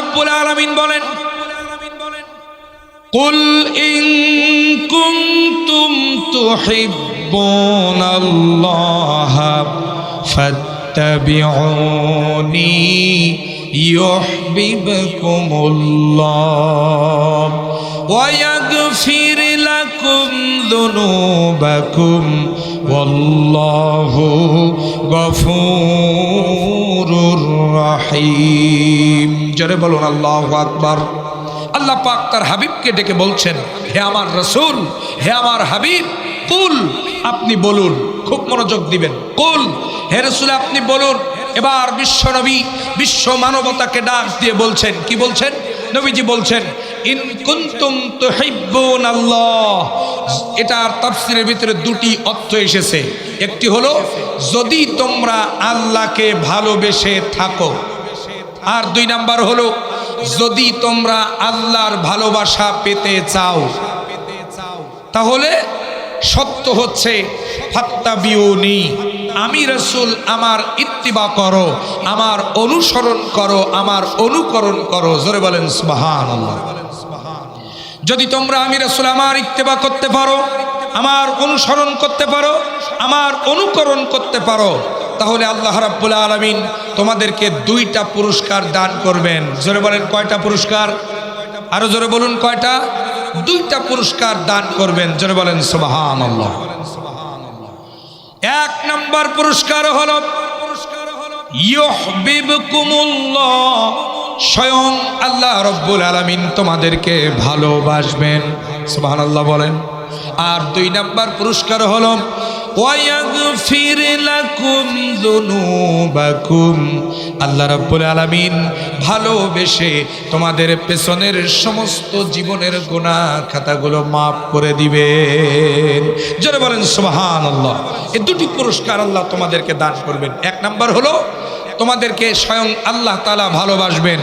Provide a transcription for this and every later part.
রাব্বুল আলামিন বলেন, কুল ইন কুনতুম তুহিব্বুনাল্লাহ ফাত্তাবিউনি ইউহিব্বুকুমুল্লাহ ওয়া ইয়াগফির লাকুম যুনুবাকুম ওয়াল্লাহু গফুরুর রহিম। জোরে বলুন আল্লাহু আকবার। আল্লাহ পাক তার হাবিবকে ডেকে বলছেন, হে আমার রাসূল, হে আমার হাবিব, কুল, আপনি বলুন, খুব মনোযোগ দিবেন। কুল, হে রাসূল আপনি বলুন। এবার বিশ্ব নবী বিশ্ব মানবতাকে ডাক দিয়ে বলছেন, কি বলছেন? নবীজি বলছেন, ইন কুনতুম তুহিব্বুনাল্লাহ। এটার তাফসীরের ভিতরে দুটি অর্থ এসেছে। একটি হলো যদি তোমরা আল্লাহকে ভালোবেসে থাকো, আর দুই নাম্বার হলো যদি তোমরা আল্লাহর ভালোবাসা পেতে চাও, তাহলে সত্য হচ্ছে ফাত্তাবিউনি, আমি রাসূল আমার ইত্তিবা করো, আমার অনুসরণ করো, আমার অনুকরণ করো। জোরে বলেন সুবহানাল্লাহ। যদি তোমরা আমি রাসূল আমার ইত্তিবা করতে পারো, আমার অনুসরণ করতে পারো, আমার অনুকরণ করতে পারো, তাহলে আল্লাহ রাব্বুল আলামিন তোমাদেরকে দুইটা পুরস্কার দান করবেন। জোরে বলেন কয়টা পুরস্কার? আরো জোরে বলুন কয়টা? দুইটা পুরস্কার দান করবেন। জোরে বলেন সুবহানাল্লাহ। এক নাম্বার পুরস্কার হলো ইউহিব্বুকুমুল্লাহ, স্বয়ং আল্লাহ রাব্বুল আলামিন তোমাদেরকে ভালোবাসবেন। সুবহানাল্লাহ বলেন। আর দুই নাম্বার পুরস্কার হলো ওয়ায়াগফির লাকুম যুনুবাকুম, আল্লাহ রাব্বুল আলামিন ভালোবেসে তোমাদের পেছনের সমস্ত জীবনের গুনাহ খাতাগুলো মাফ করে দিবেন। জোরে বলেন সুবহানাল্লাহ। এই দুটি পুরস্কার আল্লাহ তোমাদেরকে দান করবেন। এক নাম্বার হলো তোমাদেরকে স্বয়ং আল্লাহ তাআলা ভালোবাসবেন,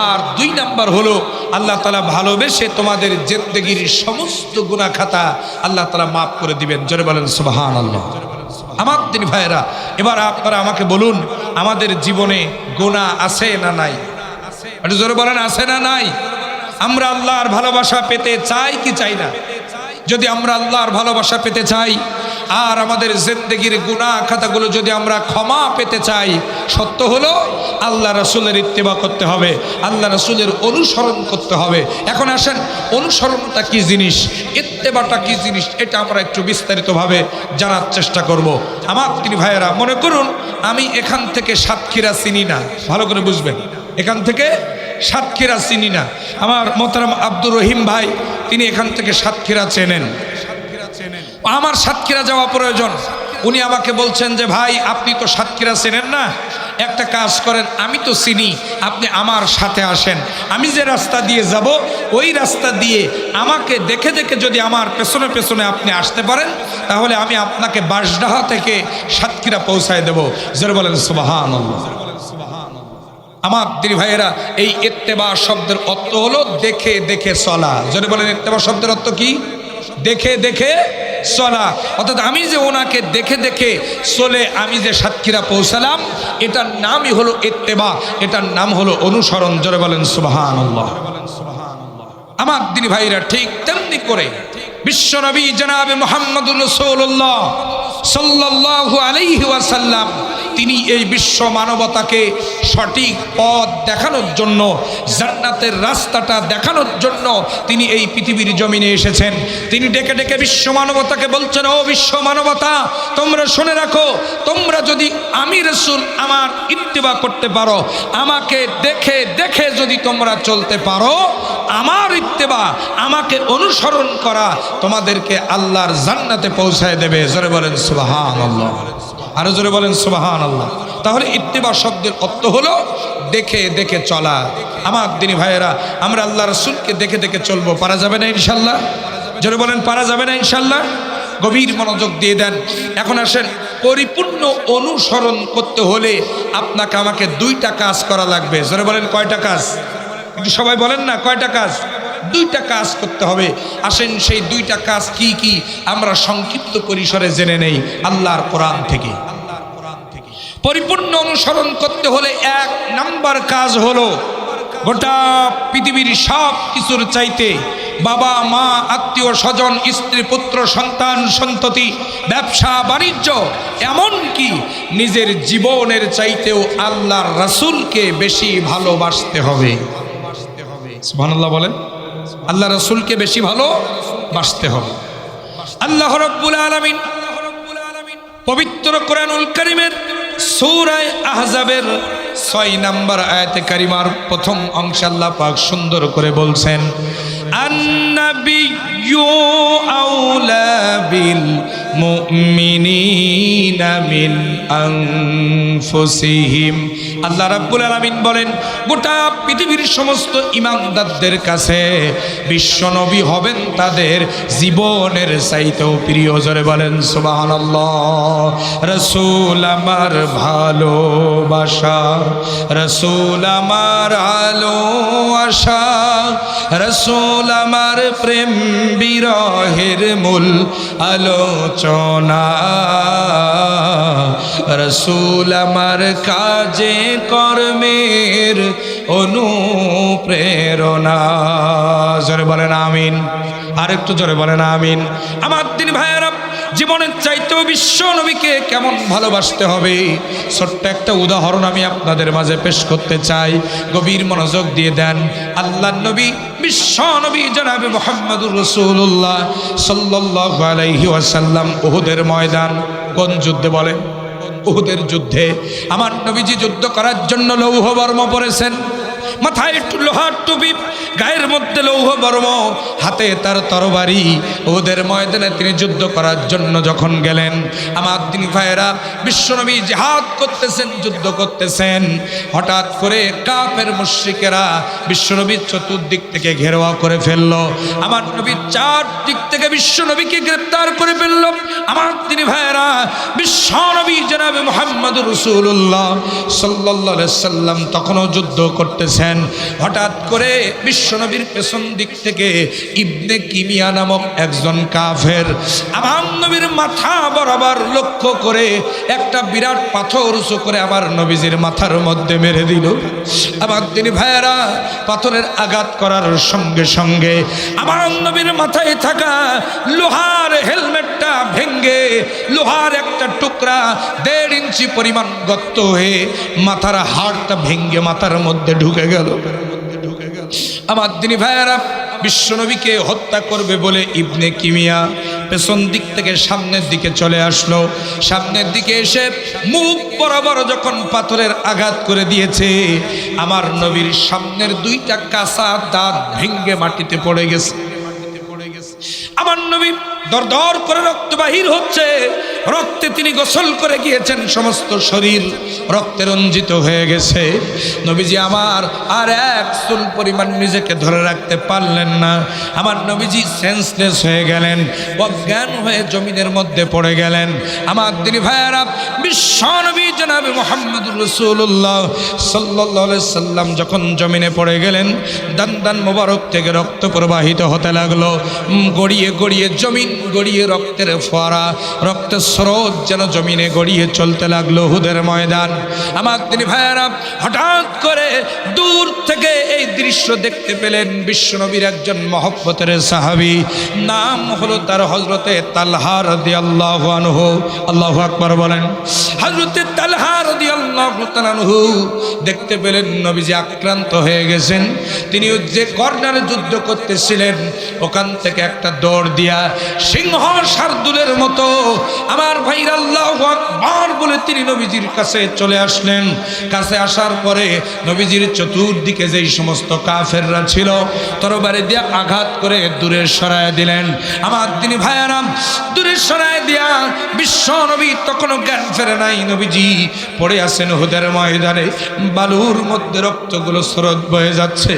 আর দুই নাম্বার হলো আল্লাহ তাআলা ভালোবেসে তোমাদের জিন্দেগীর সমস্ত গুনাহ খাতা আল্লাহ তাআলা মাফ করে দিবেন। জোরে বলেন সুবহানাল্লাহ। আমার দিনী ভাইয়েরা, এবার আপনারা আমাকে বলুন, আমাদের জীবনে গুনাহ আছে না নাই? একটু জোরে বলেন, আছে না নাই? আমরা আল্লাহর ভালোবাসা পেতে চাই কি চাই না? যদি আমরা আল্লাহর ভালোবাসা পেতে চাই আর আমাদের জিন্দেগীর গুনাহ খাতাগুলো যদি আমরা ক্ষমা পেতে চাই, সত্য হলো আল্লাহ রাসূলের ইত্তিবা করতে হবে, আল্লাহ রাসূলের অনুসরণ করতে হবে। এখন আসেন, অনুসরণটা কি জিনিস, ইত্তিবাটা কি জিনিস, এটা আমরা একটু বিস্তারিতভাবে জানার চেষ্টা করব। আমার তিনি ভাইয়েরা, মনে করুন আমি এখান থেকে সাতক্ষীরা চিনি না, ভালো করে বুঝবেন, এখান থেকে সাতক্ষীরা চিনি না। আমার মোহতারাম আব্দুর রহিম ভাই, তিনি এখান থেকে সাতক্ষীরা চেনেন, আমার সাতক্ষীরা যাওয়া প্রয়োজন। উনি আমাকে বলছেন যে ভাই আপনি তো সাতক্ষীরা চেনেন না, একটা কাজ করেন, আমি তো চিনি, আপনি আমার সাথে আসেন, আমি যে রাস্তা দিয়ে যাব ওই রাস্তা দিয়ে আমাকে দেখে দেখে যদি আমার পেছনে পেছনে আপনি আসতে পারেন, তাহলে আমি আপনাকে বাঁশডাহা থেকে সাতক্ষীরা পৌঁছায় দেব। জোরে বলেন সুবহানাল্লাহ। আমার দিনী ভাইয়েরা, এই ইত্তেবা শব্দের অর্থ হলো দেখে দেখে চলা। জোরে বলেন ইত্তেবা শব্দের অর্থ কি? দেখে দেখে চলা। অর্থাৎ আমি যে ওনাকে দেখে দেখে চলে আমি যে সাতক্ষীরা পৌঁছালাম, এটার নামই হলো ইত্তেবা, এটার নাম হলো অনুসরণ। জোরে বলেন সুবহানাল্লাহ। আমার দিনী ভাইরা, ঠিক তেমনি করে বিশ্বনবী জনাবে মুহাম্মদুর রাসূলুল্লাহ সাল্লাল্লাহু আলাইহি ওয়াসাল্লাম, তিনি এই বিশ্ব মানবতাকে সঠিক পথ দেখানোর জন্য, জান্নাতের রাস্তাটা দেখানোর জন্য তিনি এই পৃথিবীর জমিনে এসেছেন। তিনি ডেকে ডেকে বিশ্ব মানবতাকে বলছেন, ও বিশ্ব মানবতা, তোমরা শুনে রাখো, তোমরা যদি আমি রাসূল আমার ইত্তিবা করতে পারো, আমাকে দেখে দেখে যদি তোমরা চলতে পারো, আমার ইত্তিবা, আমাকে অনুসরণ করা তোমাদেরকে আল্লাহর জান্নাতে পৌঁছায় দেবে। জোরে বলেন সুবহানাল্লাহ। আরো জোরে বলেন সুবহানাল্লাহ। তাহলে ইত্তিবা শব্দের অর্থ হলো দেখে দেখে চলা। আমার দিনী ভাইয়েরা, আমরা আল্লাহ রাসূলকে দেখে দেখে চলবো, পারা যাবে না ইনশাল্লাহ? জোরে বলেন, পারা যাবে না ইনশাল্লাহ? গভীর মনোযোগ দিয়ে দেন। এখন আসেন, পরিপূর্ণ অনুসরণ করতে হলে আপনাকে আমাকে দুইটা কাজ করা লাগবে। জোরে বলেন কয়টা কাজ? একটু সবাই বলেন না, কয়টা কাজ? দুইটা কাজ করতে হবে। আসেন সেই দুইটা কাজ কি কি আমরা সংক্ষিপ্ত পরিসরে জেনে নেই আল্লাহর কোরআন থেকে। পরিপূর্ণ অনুসরণ করতে হলে এক নাম্বার কাজ হলো গোটা পৃথিবীর সব কিছুর চাইতে বাবা মা আত্মীয় স্বজন স্ত্রী পুত্র সন্তান সন্ততি ব্যবসা বাণিজ্য এমনকি নিজের জীবনের চাইতেও আল্লাহর রাসূলকে বেশি ভালোবাসতে হবে। সুবহানাল্লাহ বলেন, আল্লাহ রাসূলকে বেশি ভালোবাসতে হবে। আল্লাহ রাব্বুল আলামিন পবিত্র কোরআনুল কারীমের সূরা আহজাবের 6 নম্বর আয়াতে কারিমার প্রথম অংশে আল্লাহ পাক সুন্দর করে বলছেন, আন-নাবিয়্যু আউলা বিল মুমিনিনা মিন আনফুসিহিম। আল্লাহ রাব্বুল আলামিন বলেন, গোটা পৃথিবীর সমস্ত ঈমানদারদের কাছে বিশ্বনবী হবেন তাদের জীবনের চাইতেও প্রিয়। জোরে বলেন সুবহানাল্লাহ। রাসূল আমার ভালোবাসা, রাসূল আমার আলো আশা, রাসূল আমার প্রেম বিরহের মূল আলোচনা, রাসূল আমার কাজে কর্মের অনুপ্রেরণা। জোরে বলেন আমিন, আর একটু জোরে বলেন আমিন। আমার দিন ভাইয়েরা, জীবনের চাইতেও বিশ্ব নবীকে কেমন ভালোবাসতে হবে, ছোট্ট একটা উদাহরণ আমি আপনাদের মাঝে পেশ করতে চাই। গভীর মনোযোগ দিয়ে দেন। আল্লাহর নবী বিশ্ব নবী জনাবে মুহাম্মদুর রাসূলুল্লাহ সাল্লাল্লাহু আলাইহি ওয়াসাল্লাম উহুদের ময়দান, কোন যুদ্ধে বলেন? উহুদের যুদ্ধে আমার নবীজি যুদ্ধ করার জন্য লৌহ বর্ম পরেছেন, মাথায় লোহার টুপি, গায়ের মধ্যে লৌহ বর্ম, হাতে তার তরবারি। ওদের ময়দানে তিনি যুদ্ধ করার জন্য যখন গেলেন, আমার দিনী ভাইয়েরা, বিশ্বনবী জিহাদ করতেছেন, যুদ্ধ করতেছেন। হঠাৎ করে কাফের মুশরিকেরা বিশ্বনবীর চতুর্দিক থেকে ঘেরাও করে ফেললো। আমার নবী চারদিক থেকে বিশ্বনবীকে গ্রেফতার করে ফেললো। আমার দিনী ভাইয়েরা, বিশ্বনবী জনাবে মুহাম্মদুর রাসূলুল্লাহ সাল্লাল্লাহু আলাইহি সাল্লাম তখনও যুদ্ধ করতেছেন। হঠাৎ করে বিশ্বনবীর পেছন দিক থেকে ইবনে কিমিয়া নামক একজন কাফের আমার নবীর মাথা বরাবর লক্ষ্য করে একটা বিরাট পাথর উঁচু করে আমার নবীজির মাথার মধ্যে মেরে দিল। আমার দিনী ভাইয়েরা, পাথরের আঘাত করার সঙ্গে সঙ্গে আমার নবীর মাথায় থাকা লোহার হেলমেটটা ভেঙ্গে লোহার একটা টুকরা 1.5 ইঞ্চি পরিমাণ গর্ত হয়ে মাথার হাড়টা ভেঙ্গে মাথার মধ্যে ঢুকে গেল। আমার দিনী ভাইয়েরা, বিশ্বনবীকে হত্যা করবে বলে ইবনে কিমিয়া পেছন দিক থেকে সামনের দিকে চলে আসলো। সামনের দিকে এসে মুখ বরাবর যখন পাথরের আঘাত করে দিয়েছে, আমার নবীর সামনের 2টা কাঁচা দাঁত ভেঙ্গে মাটিতে পড়ে গেছে। আমার নবী দরদর করে রক্ত বাহির হচ্ছে, রক্তে তিনি গোসল করে গিয়েছেন, সমস্ত শরীর রক্তে রঞ্জিত হয়ে গেছে। নবীজি আমার আর এক চুল পরিমাণ নিজেকে ধরে রাখতে পারলেন না। আমার নবীজি সেন্সলেস হয়ে গেলেন, অজ্ঞান হয়ে জমিনের মধ্যে পড়ে গেলেন। আমার দিনী ভাইয়েরা, বিশ্ব নবী জনাবে মুহাম্মদুর রাসূলুল্লাহ সাল্লাল্লাহু আলাইহি সাল্লাম যখন জমিনে পড়ে গেলেন, দান মোবারক থেকে রক্ত প্রবাহিত হতে লাগলো। গড়িয়ে গড়িয়ে জমিন গড়িয়ে রক্তের ফোয়ারা, রক্তের স্রোত যেন জমিনে গড়িয়ে চলতে লাগলো উহুদের ময়দান। আমার দিনী ভাইয়েরা, হঠাৎ করে দূর থেকে এই দৃশ্য দেখতে পেলেন বিশ্বনবীর একজন মহব্বতের সাহাবী, নাম হলো তার হযরতে তালহা রাদিয়াল্লাহু আনহু। আল্লাহু আকবার বলেন। হযরতে তালহা রাদিয়াল্লাহু তাআলা আনহু দেখতে পেলেন নবীজি আক্রান্ত হয়ে গেছেন। তিনি যে কর্নারে যুদ্ধ করতেছিলেন, ওখান থেকে একটা দৌড় দিয়া সিংহ শার্দুলের মতো আমার ভাইর আল্লাহু আকবার বলে তিনি নবীজির কাছে চলে আসলেন। কাছে আসার পরে নবীজির চতুর্দিকে যেই সমস্ত কাফেররা ছিল, তরবারি দিয়ে আঘাত করে দূরে সরায় দিলেন। আমার দিনী ভাইয়েরা, দূরে সরায় দিয়া বিশ্ব নবী তখনও জ্ঞান ফেরে নাই। নবীজি পড়ে আছেন উহুদের ময়দানে, বালুর মধ্যে রক্তগুলো স্রোত বয়ে যাচ্ছে।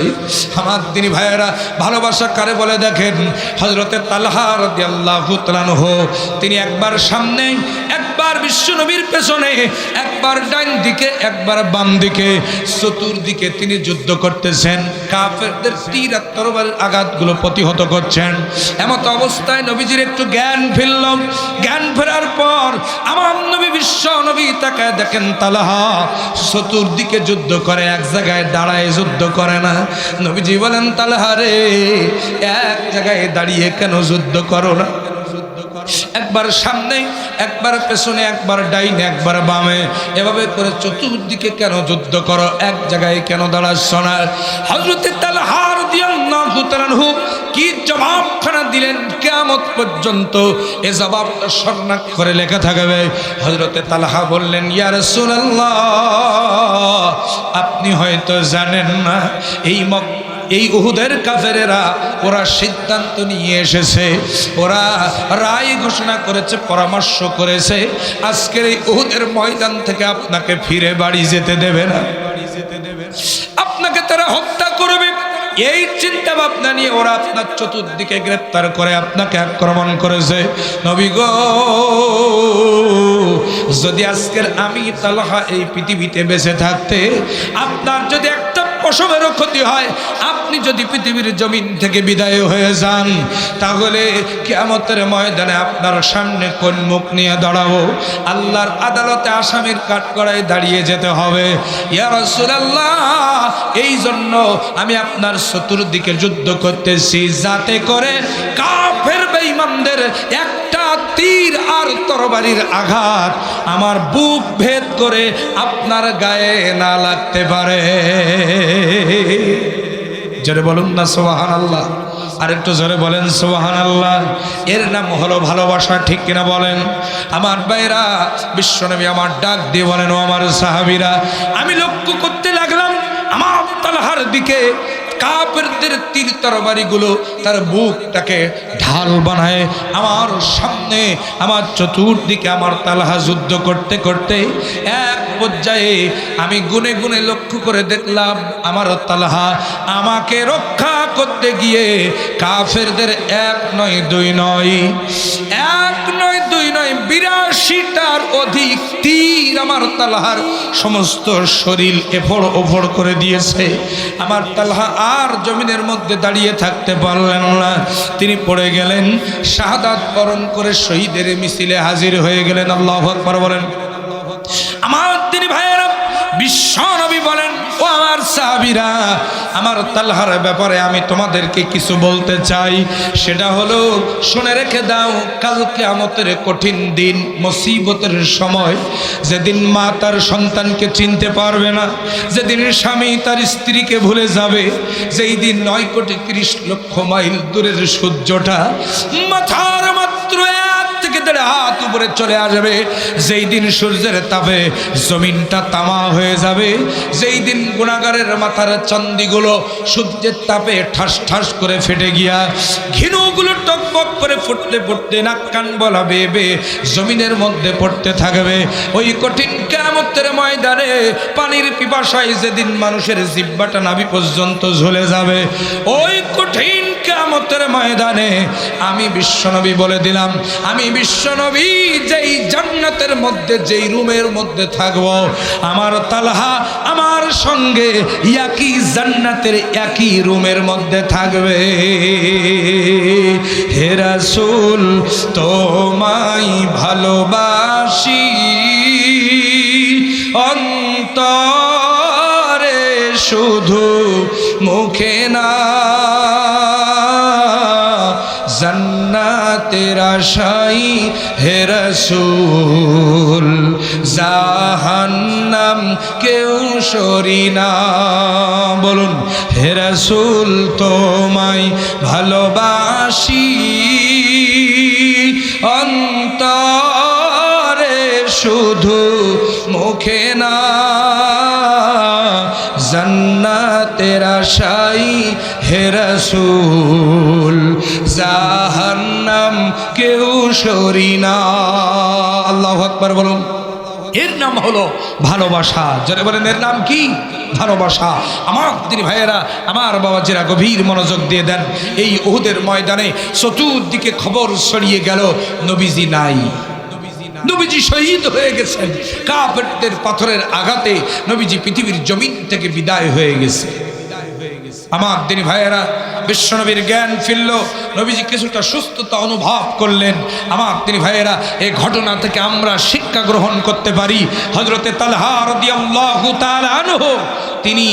আমার দিনী ভাইয়েরা, ভালোবাসা কারে বলে দেখেন, হযরতে তালহা রাদিয়াল্লাহু তাআলা আনহু তিনি একবার সামনে, একবার বিশ্বনবীর পেছনে, একবার একবার ডান দিকে একবার বাম দিকে, চতুর্দিকে তিনি যুদ্ধ করতেছেন, কাফেরদের তীর আর তরবারির আঘাতগুলো প্রতিহত করছেন। এমত অবস্থায় নবীজির একটু জ্ঞান ফিরল। জ্ঞান ফেরার পর আমার নবী বিশ্ব নবী তাকায় দেখেন তালহা চতুর্দিকে যুদ্ধ করে, এক জায়গায় দাঁড়ায় যুদ্ধ করে না। নবীজি বলেন, তালহা রে, এক জায়গায় দাঁড়িয়ে কেন যুদ্ধ করো না? একবার সামনে, একবার পেছনে, একবার ডাইনে, একবার বামে, এভাবে করে চতুর্দিকে কেন যুদ্ধ করো? এক জায়গায় কেন দাঁড়াচ্ছ না? হযরত তালহা রাদিয়াল্লাহু তাআলা আনহু কি জবাবখানা দিলেন কিয়ামত পর্যন্ত এ জবাবটা স্বর্ণাক্ষরে করে লেখা থাকবে। হযরত তালহা বললেন, ইয়া রাসূলুল্লাহ, আপনি হয়তো জানেন না, এই উহুদের কাফেরেরা ওরা সিদ্ধান্ত নিয়ে এসেছে, ওরা রায় ঘোষণা করেছে, পরামর্শ করেছে, আজকের এই উহুদের ময়দান থেকে আপনাকে ফিরে বাড়ি যেতে দেবে না, আপনাকে তারা হত্যা করবে। এই চিন্তা ভাবনা নিয়ে ওরা আপনার চতুর্দিকে গ্রেফতার করে আপনাকে আক্রমণ করেছে। নবী গো, যদি আজকের আমি তালহা এই পৃথিবীতে বেঁচে থাকতে আপনার যদি একটা পশমেরও ক্ষতি হয়, আপনি যদি পৃথিবীর জমিন থেকে বিদায় হয়ে যান, তাহলে কিয়ামতের ময়দানে আপনার সামনে কোন মুখ নিয়ে দাঁড়াবো? আল্লাহর আদালতে আসামির কাঠগড়ায় দাঁড়িয়ে যেতে হবে। ইয়া রাসূলুল্লাহ, এই জন্য আমি আপনার চতুর্দিকে যুদ্ধ করতেছি, যাতে করে কাফের বেঈমানদের একটা তীর আর তরবারির আঘাত আমার বুক ভেদ করে আপনার গায়ে না লাগতে পারে। জোরে বলুন না সুবহানাল্লাহ। আর একটু জোরে বলেন সুবহানাল্লাহ। এর নাম হলো ভালোবাসা, ঠিক কিনা বলেন? আমার ভাইরা, বিশ্বনবী আমার ডাক দিয়ে বলেন, ও আমার সাহাবীরা, আমি লক্ষ্য করতে লাগলাম আমার তালহার দিকে, কাফেরদের তীর তরবারিগুলো তার বুকটাকে ঢাল বানায় আমার সামনে, আমার চতুর্দিকে আমার তালহা যুদ্ধ করতে করতে এক পর্যায়ে আমি গুনে গুনে লক্ষ্য করে দেখলাম আমার তালহা আমাকে রক্ষা করতে গিয়ে কাফেরদের এক নয় দুই নয়, এক নয় দুই নয়, ৮২টার অধিক তীর আমার তালহার সমস্ত শরীর এফড় ওফড় করে দিয়েছে। আমার তালহা আর জমিনের মধ্যে দাঁড়িয়ে থাকতে পারলেন না, তিনি পড়ে গেলেন, শাহাদাত বরণ করে শহীদের মিছিলে হাজির হয়ে গেলেন। আল্লাহু আকবার বলেন। আমার তিনি ভাইয়েরা, বিশ্ব নবী বলেন, ও আমার সাহাবীরা, আমার তালহার ব্যাপারে আমি তোমাদেরকে কিছু বলতে চাই। সেটা হলো, শুনে রেখে দাও, কাল কিয়ামতের কঠিন দিন, মুসিবতের সময়, যেদিন মা তার সন্তানকে চিনতে পারবে না, যেদিন স্বামী তার স্ত্রীকে ভুলে যাবে, যেই দিন ৯,৩০,০০,০০০ মাইল দূরের সূর্যটা মাথার মাত্র ১ থেকে ১.৫ হাত উপরে চলে আসবে, যেই দিন সূর্যের তাপে জমিনটা তামা হয়ে যাবে, যেই দিন গুনাহগারের মাথার চান্দিগুলো সূর্যের তাপে ঠাস ঠাস করে ফেটে গিয়া ঘিনুগুলো টকবক করে ফুটতে ফুটতে নাক কান বলা বেবে জমিনের মধ্যে পড়তে থাকবে, ওই কঠিন কিয়ামতের ময়দানে পানির পিপাসায় যেদিন মানুষের জিহ্বাটা নাভি পর্যন্ত ঝুলে যাবে, ওই কঠিন কিয়ামতের ময়দানে আমি বিশ্বনবী বলে দিলাম, আমি বিশ্বনবী যেই জান্নাতের মধ্যে, যেই রুমের মধ্যে থাকব, আমার তালহা আমার সঙ্গে একই জান্নাতের একই রুমের মধ্যে থাকবে। হে রাসূল, তোমায় ভালোবাসি অন্তরে, শুধু মুখে না, জান্নাতের আশায় হে রাসূল, জাহান্নাম কেউ সরি না। বলুন, হে রাসূল, তোমায় ভালোবাসি অন্তরে, শুধু মুখে না, জান্নাতের আশায় হে রাসূল, জাহান্নাম কেউ সরি না। আল্লাহু আকবার বলুন। এর নাম হলো ভালোবাসা। যারা বলেন, এর নাম কি? ভালোবাসা। আমার দিনী ভাইয়েরা, আমার বাবাজিরা, গভীর মনোযোগ দিয়ে দেন। এই উহুদের ময়দানে চতুর্দিকে খবর ছড়িয়ে গেল, নবীজি নাই। নবীজি শহীদ হয়ে গেছেন, কাফেরদের পাথরের আঘাতে নবীজি পৃথিবীর জমিন থেকে বিদায় হয়ে গেছে। আমার দিনী ভাইয়েরা, বিশ্বনবীর জ্ঞান ফিরল, নবীজি কিছুটা সুস্থতা অনুভব করলেন। আমার দিনী ভাইয়েরা, এই ঘটনা থেকে আমরা শিক্ষা গ্রহণ করতে পারি। হযরতে তালহা রাদিয়াল্লাহু তাআলা আনহু, তিনি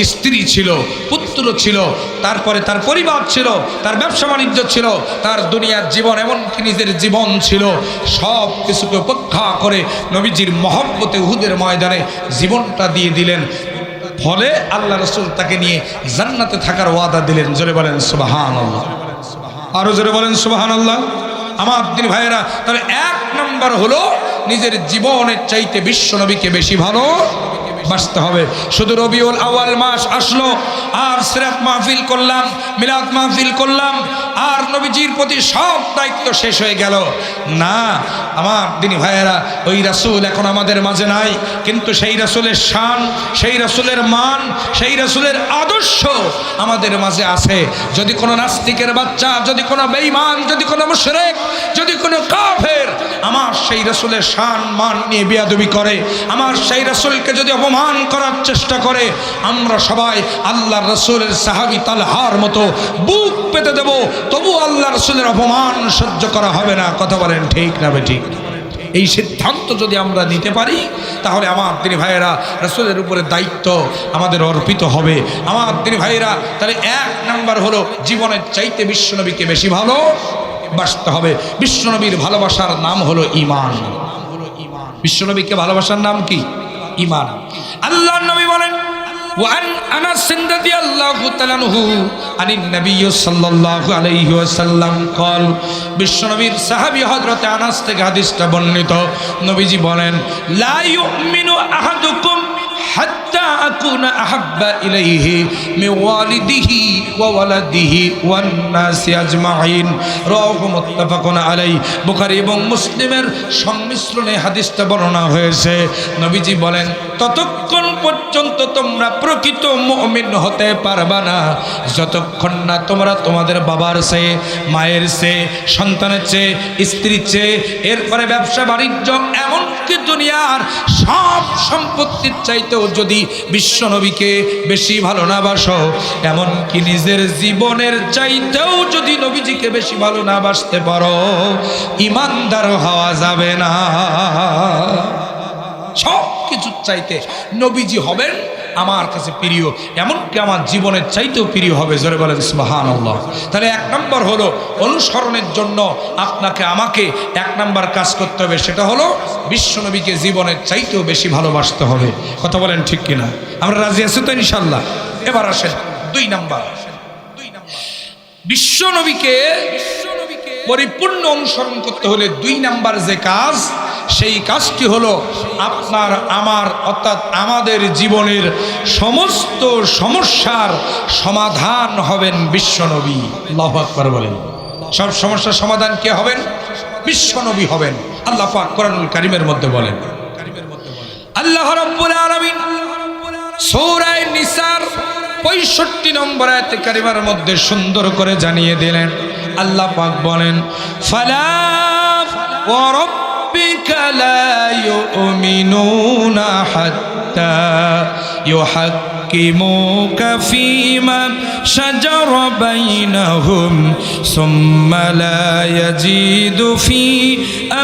স্ত্রী ছিল, পুত্র ছিল, তারপরে তার পরিবার ছিল, তার ব্যবসা বাণিজ্য ছিল, তার দুনিয়ার জীবন, এমনকি নিজের জীবন ছিল। সব কিছুকে উপেক্ষা করে নবীজির মহব্বতে উহুদের ময়দানে জীবনটা দিয়ে দিলেন। ফলে আল্লাহ রাসূল তাকে নিয়ে জান্নাতে থাকার ওয়াদা দিলেন। জোরে বলেন সুবহানাল্লাহ, আরো জোরে বলেন সুবহানাল্লাহ। আমার দিনী ভাইয়েরা, তাহলে এক নম্বর হলো নিজের জীবনের চাইতে বিশ্বনবীকে বেশি ভালো বাঁচতে হবে। শুধু রবিউল আউয়াল মাস আসলো আর সিরাত মাহফিল করলাম, মিলাদ মাহফিল করলাম, আর নবীজির প্রতি সব দায়িত্ব শেষ হয়ে গেল না। আমার দিনী ভাইয়েরা, ওই রাসূল এখন আমাদের মাঝে নাই, কিন্তু সেই রাসূলের শান, সেই রাসূলের মান, সেই রাসূলের আদর্শ আমাদের মাঝে আছে। যদি কোনো নাস্তিকের বাচ্চা, যদি কোনো বেঈমান, যদি কোনো মুশরিক, যদি কোনো কাফের আমার সেই রাসূলের শান মান নিয়ে বেয়াদবি করে, আমার সেই রাসূলকে যদি অপমান করার চেষ্টা করে, আমরা সবাই আল্লাহর রাসূলের সাহাবী তালহার মতো বুক পেতে দেব, তবু আল্লাহ রাসূলের অপমান সহ্য করা হবে না। কথা বলেন ঠিক না বেঠিক? এই সিদ্ধান্ত যদি আমরা নিতে পারি, তাহলে আমার দিনী ভাইয়েরা, রাসূলের উপরে দায়িত্ব আমাদের অর্পিত হবে। আমার দিনী ভাইয়েরা, তাহলে এক নাম্বার হলো জীবনের চাইতে বিশ্বনবীকে বেশি ভালো বাসতে হবে। বিশ্বনবীর ভালোবাসার নাম হলো ঈমান। বিশ্বনবীকে ভালোবাসার নাম কি? ঈমান। আল্লাহর নবী বলেন, ওয়ান আনাস রাদিয়াল্লাহু তাআলা আনহু আনিন নবী সাল্লাল্লাহু আলাইহি ওয়াসাল্লাম قال, বিশ্বনবীর সাহাবী হযরত আনাস থেকে হাদিসটা বর্ণিত। নবীজি বলেন, লা ইউমিনু আহাদুকুম হাত্তা আকুনা আহাব্বা ইলাইহি মিন ওয়ালিদিহি ওয়া ওয়ালাদিহি ওয়ান নাসি আজমাইন। রাওয়াহু মুত্তাফাকুন আলাইহি। বুখারী এবং মুসলিমের সংমিশ্রণে হাদিসটা বর্ণনা হয়েছে। নবীজি বলেন, ততক্ষণ পর্যন্ত তোমরা প্রকৃত মুমিন হতে পারবা না যতক্ষণ না তোমরা তোমাদের বাবার চেয়ে, মায়ের চেয়ে, সন্তানের চেয়ে, স্ত্রীর চেয়ে, এরপরে ব্যবসা বাণিজ্য, এমনকি দুনিয়ার সব সম্পত্তির চাইতেও যদি বিশ্বনবীকে বেশি ভালো না বাসো, এমনকি নিজের জীবনের চাইতেও যদি নবীজিকে বেশি ভালো না বাসতে পারো, ঈমানদার হওয়া যাবে না। সব কিছুর চাইতে নবীজি হবেন আমার কাছে প্রিয়, এমনকি আমার জীবনের চাইতেও প্রিয় হবে। জোরে বলেন সুবহানাল্লাহ। তাহলে এক নম্বর হলো অনুসরণের জন্য আপনাকে আমাকে এক নম্বর কাজ করতে হবে, সেটা হলো বিশ্বনবীকে জীবনের চাইতেও বেশি ভালোবাসতে হবে। কথা বলেন ঠিক কিনা? আমরা রাজি আছি তো ইনশাল্লাহ? এবার আসেন দুই নাম্বার। বিশ্বনবীকে পরিপূর্ণ অনুসরণ করতে হলে দুই নাম্বার যে কাজ, সেই কাজটি হলো আপনার আমার অর্থাৎ আমাদের জীবনের সমস্ত সমস্যার সমাধান হবেন বিশ্বনবী। আল্লাহু আকবার বলেন। সব সমস্যার সমাধান কে হবেন? বিশ্বনবী হবেন। আল্লাহ পাক কোরআনুল কারীমের মধ্যে বলেন, আল্লাহ রাব্বুল আলামিন সূরা নিসার 65 নম্বর আয়াতে কারিমার মধ্যে সুন্দর করে জানিয়ে দিলেন। আল্লাহ পাক বলেন, ফালা ওয়া রাব্বিকা লা ইউমিনুনা হাত্তা ইউহাক্কিমুকা ফীমা শাজারা বাইনাহুম সুম্মা লা ইয়াজিদু ফী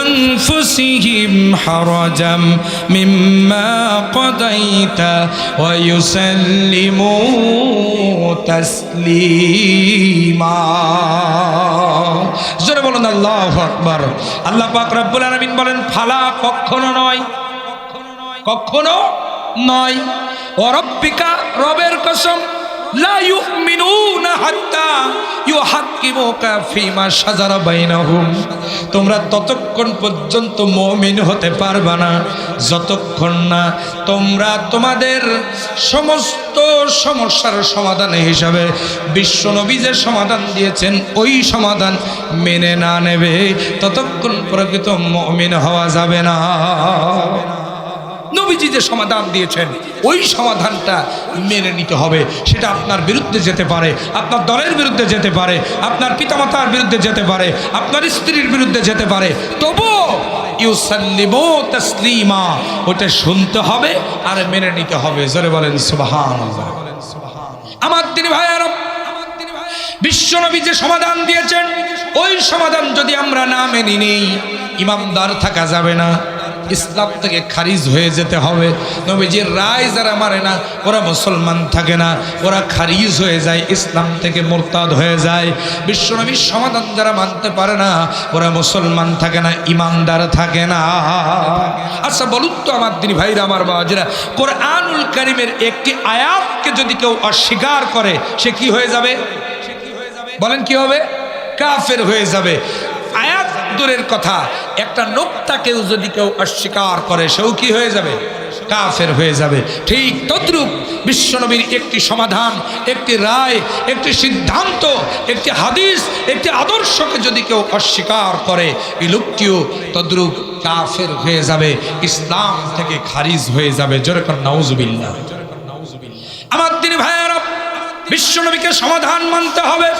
আনফুসিহিম হারাজাম মিম্মা কাদাইতা ওয়া ইউসাল্লিমু তাসলিমা। জোরে বলুন আল্লাহু আকবার। আল্লাহ পাক রব্বুল আলামিন বলেন, ফালা, কখনো নয়, কখনো নয়, ও রব্বিকা, রবের কসম, লা ইউমিনুনা হাত্তা ইউহাক্কিমুকা ফীমা শাজারা বাইনাহুম, তোমরা ততক্ষণ পর্যন্ত মুমিন হতে পারবা না যতক্ষণ না তোমরা তোমাদের সমস্ত সমস্যার সমাধান হিসাবে বিশ্বনবী যে সমাধান দিয়েছেন ওই সমাধান মেনে না নেবে, ততক্ষণ প্রকৃত মুমিন হওয়া যাবে না। নবীজি যে সমাধান দিয়েছেন ওই সমাধানটা মেনে নিতে হবে। সেটা আপনার বিরুদ্ধে যেতে পারে, আপনার দলের বিরুদ্ধে যেতে পারে, আপনার পিতামাতার বিরুদ্ধে যেতে পারে, আপনার স্ত্রীর বিরুদ্ধে যেতে পারে, তবুও ইউসাল্লিমু তাসলিমা, ওটা শুনতে হবে আর মেনে নিতে হবে। জোরে বলেন সুবহানাল্লাহ। আমার দিনী ভাইয়েরা, বিশ্বনবী যে সমাধান দিয়েছেন ওই সমাধান যদি আমরা না মেনে নিই, ইমানদার থাকা যাবে না, ইসলাম থেকে খারিজ হয়ে যেতে হবে। নবীজির রায় যারা মানে না ওরা মুসলমান থাকে না, ওরা খারিজ হয়ে যায়, ইসলাম থেকে মুরতাদ হয়ে যায়। বিশ্বনবীর সমাধান যারা মানতে পারে না ওরা মুসলমান থাকে না, ইমানদার থাকে না। আচ্ছা বলুন তো আমার দিনী ভাইরা, আমার বাবাজিরা, কোরআনুল কারীমের একটি আয়াতকে যদি কেউ অস্বীকার করে সে কি হয়ে যাবে? বলেন কি হবে? কাফের হয়ে যাবে। আয়াত দূরের কথা, একটা নোক্তাকেও যদি কেউ অস্বীকার করে সেও কি হয়ে যাবে? কাফের হয়ে যাবে। ঠিক তদ্রূপ বিশ্বনবীর একটি সমাধান, একটি রায়, একটি সিদ্ধান্ত, একটি হাদিস, একটি আদর্শকে যদি কেউ অস্বীকার করে এই লোকটিও তদ্রূপ কাফের হয়ে যাবে, ইসলাম থেকে খারিজ হয়ে যাবে। জোরে করে নাউজুবিল্লাহ। আমার দিনী ভাইয়েরা, বিশ্বনবীকে সমাধান মানতে হবে।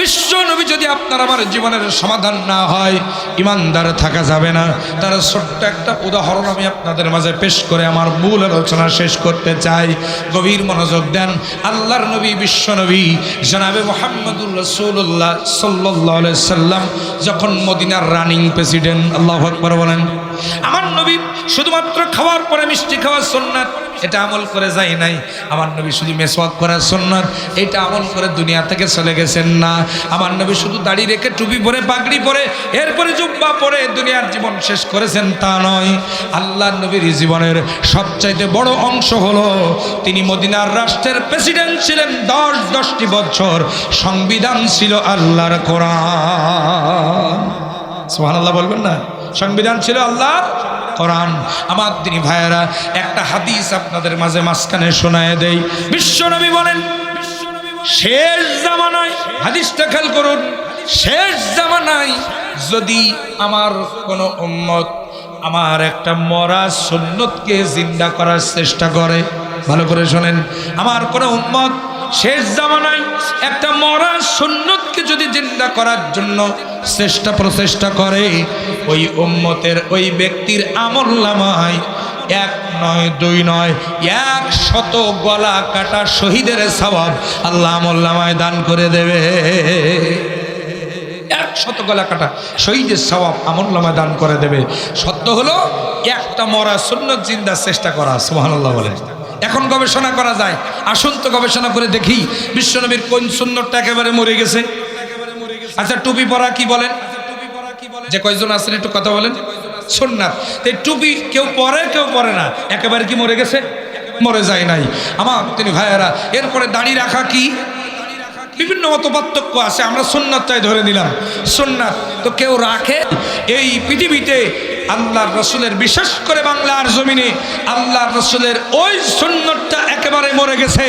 বিশ্বনবী যদি আপনার আমার জীবনের সমাধান না হয়, ইমানদার থাকা যাবে না। তার ছোট্ট একটা উদাহরণ আমি আপনাদের মাঝে পেশ করে আমার মূল আলোচনা শেষ করতে চাই। গভীর মনোযোগ দেন। আল্লাহর নবী বিশ্বনবী জনাবে মুহাম্মদুর রাসূলুল্লাহ সাল্লাল্লাহু আলাইহি সাল্লাম যখন মদিনার রানিং প্রেসিডেন্ট, আল্লাহু আকবার বলেন। আমার নবী শুধুমাত্র খাওয়ার পরে মিষ্টি খাওয়া সুন্নাত এটা আমল করে যায় নাই। আমার নবী শুধু মেসওয়াক করা সুন্নাত এটা আমল করে দুনিয়া থেকে চলে গেছেন না। আমার নবী শুধু দাড়ি রেখে টুপি পরে পাগড়ি পরে এরপরে জুব্বা পরে দুনিয়ার জীবন শেষ করেছেন তা নয়। আল্লাহর নবীর জীবনের সবচাইতে বড় অংশ হলো তিনি মদিনার রাষ্ট্রের প্রেসিডেন্ট ছিলেন। 10টি বছর সংবিধান ছিল আল্লাহর কোরআন। সুবহানাল্লাহ বলবেন না? সংবিধান ছিল আল্লাহর কোরআন। আমার দিনী ভাইয়েরা, একটা হাদিস আপনাদের মাঝে মাঝখানে শোনায় দেই। বিশ্বনবী বলেন, শেষ জামানায়, হাদিসটা খেয়াল করুন, শেষ জামানায় যদি আমার কোন উম্মত আমার একটা মরা সুন্নতকে জিন্দা করার চেষ্টা করে, ভালো করে শোনেন, আমার কোন উম্মত শেষ জামানায় একটা মরা সুন্নতকে যদি জিন্দা করার জন্য প্রচেষ্টা করে, ওই উম্মতের ওই ব্যক্তির আমলনামায় 1 নয় 2 নয় 100 গলা কাটা শহীদের সওয়াব আল্লাহ আমলনামায় দান করে দেবে। 100 গলা কাটা শহীদের সওয়াব আমলনামায় দান করে দেবে। সত্য হলো একটা মরা সুন্নত জিন্দার চেষ্টা করা। সুবহানাল্লাহ বলে। এখন গবেষণা করা যায়, আসুন তো গবেষণা করে দেখি বিশ্বনবীর কোন সুন্নতটা একেবারে মরে গেছে। আচ্ছা টুপি পরা কি বলেন? যে কয়জন আছেন একটু কথা বলেন। সুন্নাত। এই টুপি কেউ পরে কেউ পরে না, একেবারে কি মরে গেছে? মরে যায় নাই। আমার তিনি ভাইয়েরা, এরপরে দাড়ি রাখা কি? বিভিন্ন মত পার্থক্য আছে, আমরা সুন্নাতটাই ধরে নিলাম। সুন্নাত তো কেউ রাখে। এই পৃথিবীতে আল্লাহর রসুলের, বিশেষ করে বাংলার জমিনে আল্লাহর রসুলের ওই সুন্নতটা একেবারে মরে গেছে।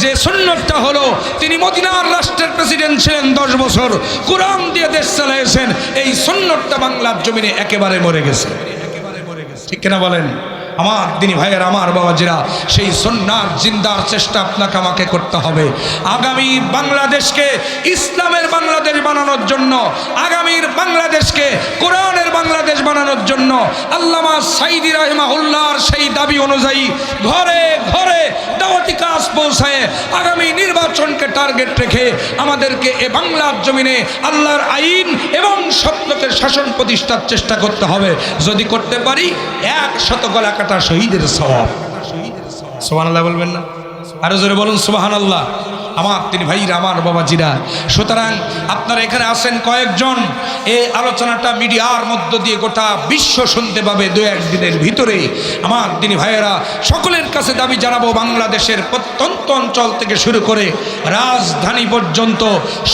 যে সুন্নতটা হলো তিনি মদিনার রাষ্ট্রের প্রেসিডেন্ট ছিলেন 10 বছর, কোরআন দিয়ে দেশ চালিয়েছেন, এই সুন্নতটা বাংলার জমিনে একেবারে মরে গেছে। ঠিক কিনা বলেন? আমার দিনী ভাইয়ের, আমার বাবাজিরা, সেই সুন্নাত জিন্দার চেষ্টা আপনাকে আমাকে করতে হবে। আগামী বাংলাদেশকে ইসলামের বাংলাদেশ বানানোর জন্য, আগামীর বাংলাদেশকে কোরআনের বাংলাদেশ বানানোর জন্য আল্লামা সাঈদী রাহিমাহুল্লাহর সেই দাবি অনুযায়ী ঘরে ঘরে দাওয়াতি কাজ পৌঁছায় আগামী নির্বাচনকে টার্গেট রেখে আমাদেরকে এ বাংলার জমিনে আল্লাহর আইন এবং সত্যকের শাসন প্রতিষ্ঠার চেষ্টা করতে হবে। যদি করতে পারি 100 গলা কাটা শহীদের সওয়াব। সুবহানাল্লাহ বলবেন না? আরো জোরে বলুন সুবহানাল্লাহ। আমার তিনি ভাইরা, আমার বাবাজিরা, সুতরাং আপনারা এখানে আছেন কয়েকজন, এই আলোচনাটা মিডিয়ার মধ্য দিয়ে গোটা বিশ্ব শুনতে পাবে 2-1 দিনের ভিতরে। আমার তিনি ভাইয়েরা, সকলের কাছে দাবি জানাবো, বাংলাদেশের প্রত্যন্ত অঞ্চল থেকে শুরু করে রাজধানী পর্যন্ত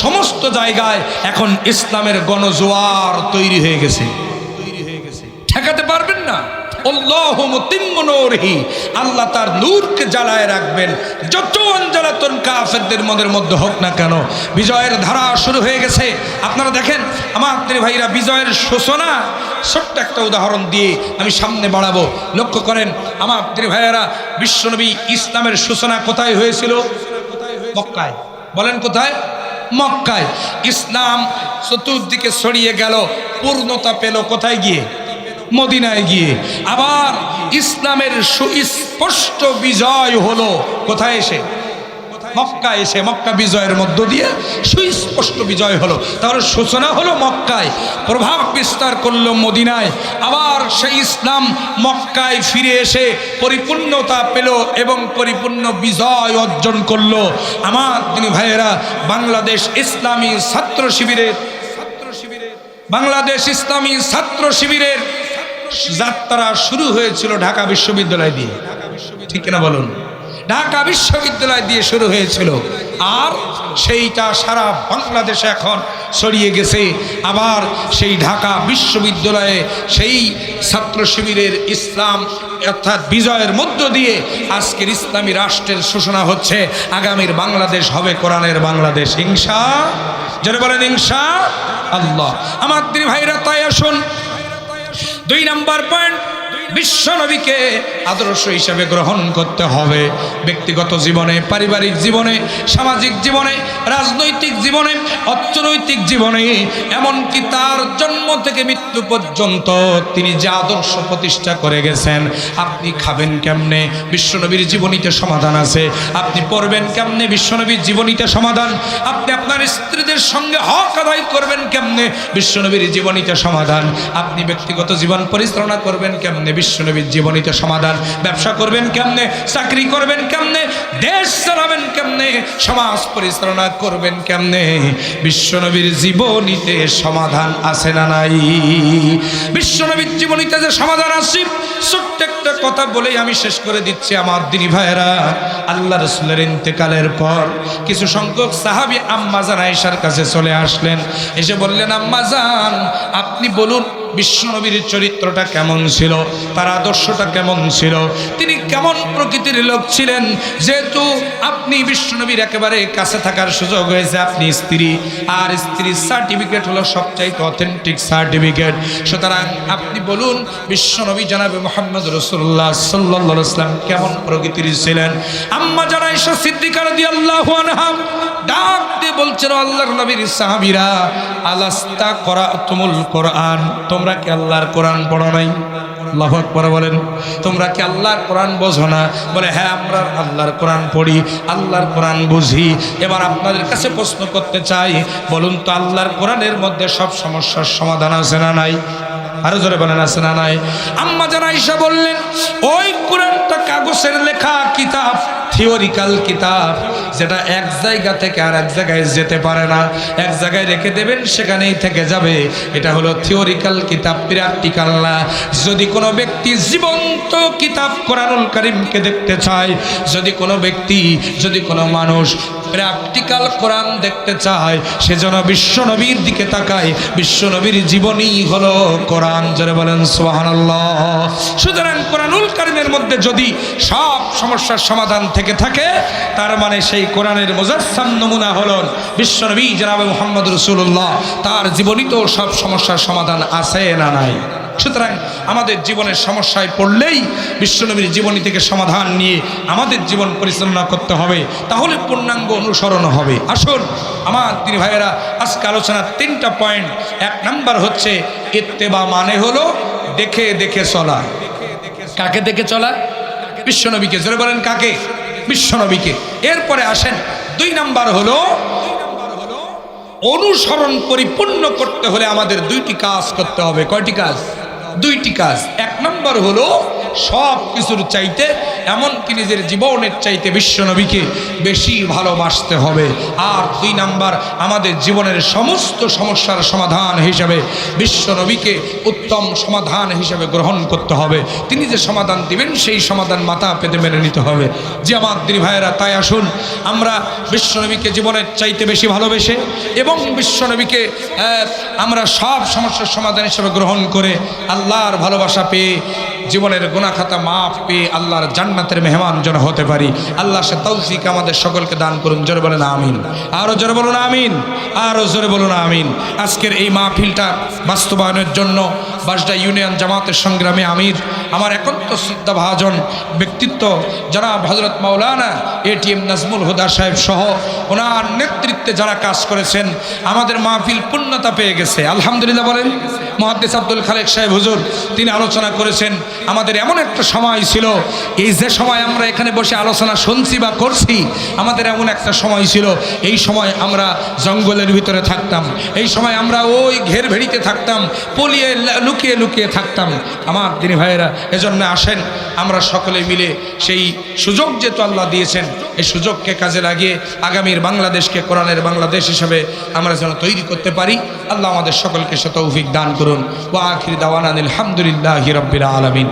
সমস্ত জায়গায় এখন ইসলামের গণজোয়ার তৈরি হয়ে গেছে। ঠেকাতে পারবেন না। আল্লাহু মুতিম্মু নূরিহি, আল্লাহ তার নূরকে জ্বালায় রাখবেন, যত অঞ্জলাতন কাফেরদের মনের মধ্যে হোক না কেন। বিজয়ের ধারা শুরু হয়ে গেছে। আপনারা দেখেন আমার ভাইরা, বিজয়ের সূচনা ছোট্ট একটা উদাহরণ দিয়ে আমি সামনে বাড়াবো। লক্ষ্য করেন আমার ভাইয়েরা, বিশ্বনবী ইসলামের সূচনা কোথায় হয়েছিল? মক্কায়। বলেন কোথায়? মক্কায়। ইসলাম চতুর্দিকে ছড়িয়ে গেল, পূর্ণতা পেল কোথায় গিয়ে? মদিনায় গিয়ে আবার ইসলামের সুস্পষ্ট বিজয় হলো। কোথায় এসে? মক্কা এসে, মক্কা বিজয়ের মধ্য দিয়ে সুস্পষ্ট বিজয় হলো। তাহলে সূচনা হলো মক্কায়, প্রভাব বিস্তার করলো মদিনায়, আবার সেই ইসলাম মক্কায় ফিরে এসে পরিপূর্ণতা পেল এবং পরিপূর্ণ বিজয় অর্জন করলো। আমার দিনী ভাইয়েরা, বাংলাদেশ ইসলামী ছাত্র শিবিরের যাত্রা শুরু হয়েছিল ঢাকা বিশ্ববিদ্যালয় দিয়ে। ঠিক কিনা বলুন? ঢাকা বিশ্ববিদ্যালয় দিয়ে শুরু হয়েছিল, আর সেইটা সারা বাংলাদেশে এখন ছড়িয়ে গেছে। আবার সেই ঢাকা বিশ্ববিদ্যালয়ে সেই ছাত্র শিবিরের ইসলাম অর্থাৎ বিজয়ের মধ্য দিয়ে আজকের ইসলামী রাষ্ট্রের সূচনা হচ্ছে। আগামীর বাংলাদেশ হবে কোরআনের বাংলাদেশ, ইনশাআল্লাহ। যারা বলেন ইনশাআল্লাহ। আমার দিনী ভাইরা, তাই আসুন 2 নম্বর পয়েন্ট, বিশ্বনবীকে আদর্শ হিসাবে গ্রহণ করতে হবে। ব্যক্তিগত জীবনে, পারিবারিক জীবনে, সামাজিক জীবনে, রাজনৈতিক জীবনে, অর্থনৈতিক জীবনে, এমনকি তার জন্ম থেকে মৃত্যু পর্যন্ত তিনি যে আদর্শ প্রতিষ্ঠা করে গেছেন। আপনি খাবেন কেমনে? বিশ্বনবীর জীবনীতে সমাধান আছে। আপনি পড়বেন কেমনে? বিশ্বনবীর জীবনীতে সমাধান। আপনি আপনার স্ত্রীদের সঙ্গে হক আদায় করবেন কেমনে? বিশ্বনবীর জীবনীতে সমাধান। আপনি ব্যক্তিগত জীবন পরিচালনা করবেন কেমনে? বিশ্বনবীর জীবনীতে সমাধান। ব্যবসা করবেন কেমনে? চাকরি করবেন কেমনে? দেশ চালাবেন কেমনে? সমাজ পরিচালনা করবেন কেমনে? বিশ্বনবীর জীবনীতে সমাধান আছে না নাই? বিশ্বনবীর জীবনীতে যে সমাধান আছে, ছোট্ট একটা কথা বলেই আমি শেষ করে দিচ্ছি। আমার দিনী ভাইয়েরা, আল্লাহ রাসূলের ইন্তেকালের পর কিছু সংখ্যক সাহাবী আম্মা জান আয়েশার কাছে চলে আসলেন। এসে বললেন, আম্মা জান, আপনি বলুন বিশ্বনবীর চরিত্রটা কেমন ছিল, তার আদর্শটা কেমন ছিল, তিনি কেমন প্রকৃতির লোক ছিলেন। যেহেতু আপনি বিশ্বনবীর একেবারে কাছে থাকার সুযোগ হয়েছে, আপনি স্ত্রী, আর স্ত্রীর সার্টিফিকেট হলো সবচাইতে অথেন্টিক সার্টিফিকেট। সুতরাং আপনি বলুন বিশ্বনবী জনাবে মুহাম্মদ রাসূলুল্লাহ সাল্লাল্লাহু আলাইহি ওয়াসাল্লাম কেমন প্রকৃতির ছিলেন। আম্মা জান আয়েশা সিদ্দিকা রাদিয়াল্লাহু আনহা ডাক দিয়ে বলছেন, আল্লাহর নবীর সাহাবীরা, আলাস্তা করাতুমুল কোরআন, তোমরা কি আল্লাহর কোরআন পড়ো নাই? আল্লাহু আকবার বলেন। তোমরা কি আল্লাহর কোরআন বোঝো না? বলে, হ্যাঁ, আমরা আল্লাহর কোরআন পড়ি, আল্লাহর কোরআন বুঝি। এবার আপনাদের কাছে প্রশ্ন করতে চাই, বলুন তো আল্লাহর কোরআনের মধ্যে সব সমস্যার সমাধান আছে না নাই? আরো জোরে বলেন, আছে না নাই? আম্মা জান আয়েশা বললেন, ওই কোরআনটা কাগজের লেখা কিতাব, থিওরিক্যাল কিতাব, যেটা এক জায়গা থেকে আর এক জায়গায় যেতে পারে না। এক জায়গায় রেখে দেবেন, সেখানেই থেকে যাবে। এটা হলো থিওরিক্যাল কিতাব, প্র্যাকটিক্যাল না। যদি কোনো ব্যক্তি জীবন্ত কিতাব কোরআনুল কারীমকে দেখতে চায়, যদি কোনো ব্যক্তি, যদি কোনো মানুষ প্র্যাকটিক্যাল কোরআন দেখতে চায়, সেজন্য বিশ্বনবীর দিকে তাকায়। বিশ্বনবীর জীবনী হলো কোরআন। জোরে বলেন সুবহানাল্লাহ। সুতরাং কোরআনুল কারীমের মধ্যে যদি সব সমস্যার সমাধান থেকে থাকে, তার মানে সেই কোরআনের মুজাসসাম নমুনা হলেন বিশ্বনবী জনাবে মুহাম্মদ রাসূলুল্লাহ। তার জীবনীতেও সব সমস্যার সমাধান আছে না নাই? সুতরাং আমাদের জীবনের সমস্যায় পড়লেই বিশ্বনবীর জীবনী থেকে সমাধান নিয়ে আমাদের জীবন পরিচালনা করতে হবে, তাহলে পূর্ণাঙ্গ অনুসরণ হবে। আসুন আমার দিনী ভাইয়েরা, আজকে আলোচনার 3টা পয়েন্ট। 1 নাম্বার হচ্ছে ইত্তেবা, মানে হলো দেখে দেখে চলা। কাকে দেখে চলা? বিশ্বনবীকে। জোরে বলেন, কাকে? বিশ্বনবীকে। এরপরে আসেন 2 নাম্বার হলো অনুসরণ পরিপূর্ণ করতে হলে আমাদের 2টি কাজ করতে হবে। কয়টি কাজ? 2টি কাজ। 1 নাম্বার হলো সব কিছুর চাইতে, এমনকি নিজের জীবনের চাইতে বিশ্বনবীকে বেশি ভালোবাসতে হবে। আর 2 নাম্বার, আমাদের জীবনের সমস্ত সমস্যার সমাধান হিসাবে বিশ্বনবীকে উত্তম সমাধান হিসাবে গ্রহণ করতে হবে। তিনি যে সমাধান দিবেন, সেই সমাধান মাথা পেতে মেনে নিতে হবে। যে আমার দিনী ভাইয়েরা, তাই আসুন আমরা বিশ্বনবীকে জীবনের চাইতে বেশি ভালোবেসে এবং বিশ্বনবীকে আমরা সব সমস্যার সমাধান হিসাবে গ্রহণ করে আল্লাহর ভালোবাসা পেয়ে, জীবনের গুনাহ খাতা মাফ পেয়ে আল্লাহর জান্নাতের মেহমান যেন হতে পারি। আল্লাহ সে তৌফিক আমাদের সকলকে দান করুন। জোরে বলেন আমিন। আরো জোরে বলুন আমিন। আরো জোরে বলুন আমিন। আজকের এই মাহফিলটা বাস্তবায়নের জন্য বাসডা ইউনিয়ন জামাতের সংগ্রামী আমির, আমার একান্ত শ্রদ্ধাভাজন ব্যক্তিত্ব জনাব হযরত মাওলানা এটিএম নাজমুল হুদা সাহেব সহ ওনার নেতৃত্বে যারা কাজ করেছেন, আমাদের মাহফিল পূর্ণতা পেয়ে গেছে আলহামদুলিল্লাহ বলেন। মুহাদ্দিস আব্দুল খালেক সাহেব হুজুর তিনি আলোচনা করেছেন, আমাদের এমন একটা সময় ছিল, এই যে সময় আমরা এখানে বসে আলোচনা শুনছি বা করছি, আমাদের এমন একটা সময় ছিল, এই সময় আমরা জঙ্গলের ভিতরে থাকতাম, এই সময় আমরা ওই ঘের ভেড়িতে থাকতাম, পলিয়ে লুকিয়ে লুকিয়ে থাকতাম। আমার দিনী ভাইয়েরা, এজন্য আসেন আমরা সকলে মিলে সেই সুযোগ যেহেতু আল্লাহ দিয়েছেন, এই সুযোগকে কাজে লাগিয়ে আগামীর বাংলাদেশকে কোরআনের বাংলাদেশ হিসেবে আমরা যেন তৈরি করতে পারি। আল্লাহ আমাদের সকলকে সে তৌফিক দান করুন। ওয়া আখির দাওয়ানা আলহামদুলিল্লাহি রাব্বিল আলামিন।